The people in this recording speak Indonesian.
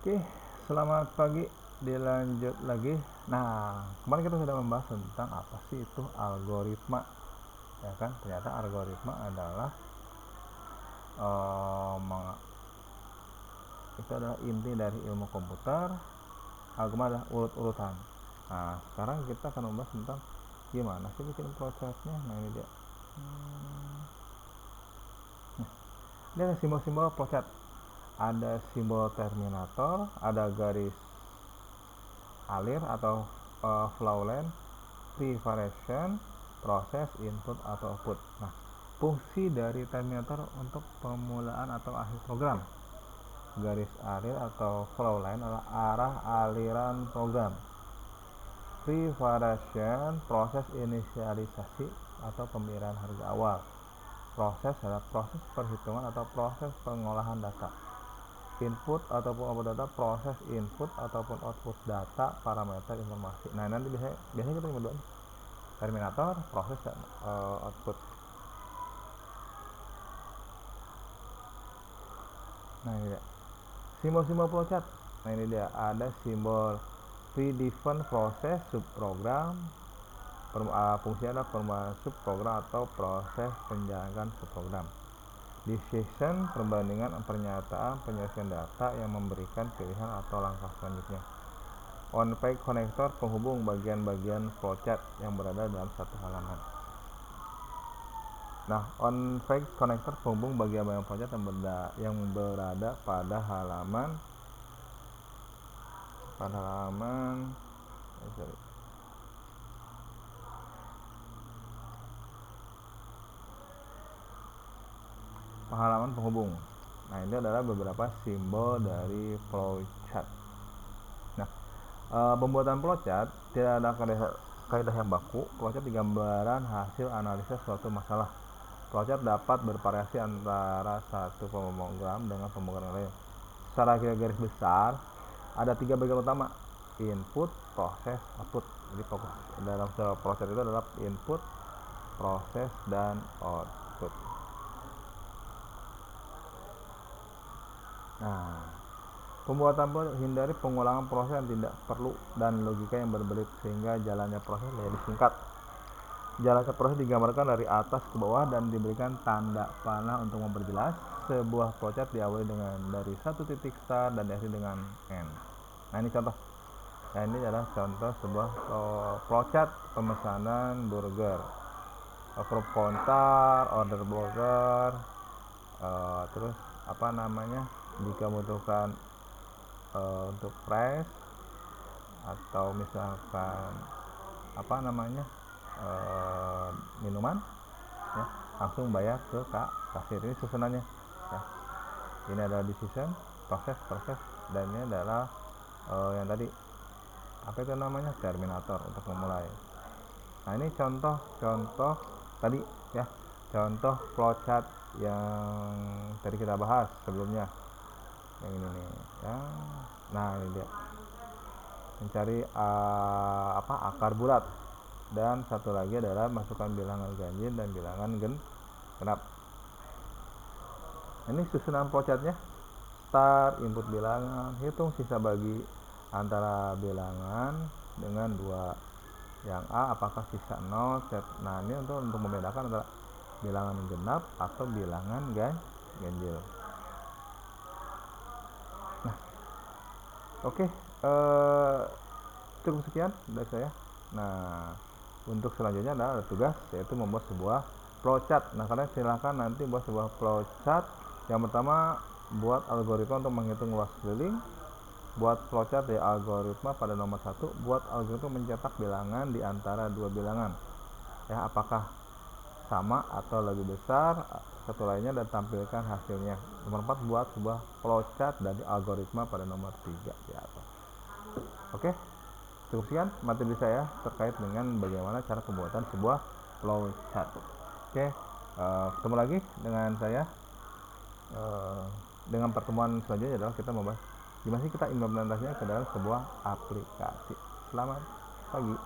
Oke, selamat pagi. Dilanjut lagi. Nah, kemarin kita sudah membahas tentang apa sih itu algoritma, ya kan? Ternyata algoritma adalah itu adalah inti dari ilmu komputer. Algoritma adalah urut-urutan. Nah, sekarang kita akan membahas tentang gimana sih bikin prosesnya. Nah, ini dia. Ini ada simbol-simbol proses. Ada simbol terminator, ada garis alir atau flow line, pre-variation, proses, input atau output. Nah, fungsi dari terminator untuk pemulaan atau akhir program. Garis alir atau flow line adalah arah aliran program. Pre-variation, proses inisialisasi atau pemilihan harga awal. Proses adalah proses perhitungan atau proses pengolahan data. Input ataupun output data, proses input ataupun output data, parameter informasi. Nah, nanti biasanya kita berdua nih, terminator, proses, dan output. Nah, ini dia simbol-simbol flowchart. Nah, ini dia ada simbol predefined proses subprogram. Fungsinya adalah permohonan subprogram atau proses penjalankan subprogram. Decision, perbandingan pernyataan penyelesaian data yang memberikan pilihan atau langkah selanjutnya. On-page connector, penghubung bagian-bagian flowchart yang berada dalam satu halaman. Nah, on-page connector penghubung bagian-bagian flowchart yang berada pada halaman penghubung. Nah, ini adalah beberapa simbol dari flowchart. Nah, pembuatan flowchart tidak ada kaidah yang baku. Flowchart gambaran hasil analisis suatu masalah. Flowchart dapat bervariasi antara satu pemrogram dengan pemrogram lain. Secara garis besar, ada 3 bagian utama: input, proses, output. Jadi fokus dalam flowchart itu adalah input, proses, dan output. Nah, pembuatan hindari pengulangan proses yang tidak perlu dan logika yang berbelit sehingga jalannya proses lebih singkat. Jalannya proses digambarkan dari atas ke bawah dan diberikan tanda panah untuk memperjelas. Sebuah flowchart diawali dari satu titik start dan diakhiri dengan end. Nah, ini contoh. Nah, ini adalah contoh sebuah flowchart pemesanan burger. From counter, order burger, terus jika membutuhkan untuk price atau misalkan minuman, ya, langsung bayar ke kasir. Ini susunannya, ya. Ini adalah decision, proses, dan ini adalah yang tadi terminator untuk memulai. Nah, ini contoh tadi, ya, contoh flowchart yang tadi kita bahas sebelumnya, yang ini nih, ya. Nah, ini dia mencari akar bulat, dan satu lagi adalah masukkan bilangan ganjil dan bilangan genap. Ini susunan flowchartnya: start, input bilangan, hitung sisa bagi antara bilangan dengan 2. Yang A, apakah sisa 0, set. Nah, ini untuk membedakan antara bilangan genap atau bilangan ganjil. Nah, oke, cukup sekian dari saya. Nah, untuk selanjutnya adalah tugas, yaitu membuat sebuah flowchart. Nah, kalian silahkan nanti buat sebuah flowchart. Yang pertama, buat algoritma untuk menghitung luas keliling. Buat flowchart dari algoritma pada nomor 1, buat algoritma mencetak bilangan di antara 2 bilangan, ya, apakah sama atau lebih besar satu lainnya, dan tampilkan hasilnya. Nomor 4, buat sebuah flowchart dari algoritma pada nomor 3 di atas. Oke, cukup sekian materi saya terkait dengan bagaimana cara pembuatan sebuah flowchart. Oke, ketemu lagi dengan saya. Dengan pertemuan selanjutnya adalah kita membahas gimana sih kita implementasinya ke dalam sebuah aplikasi. Selamat pagi.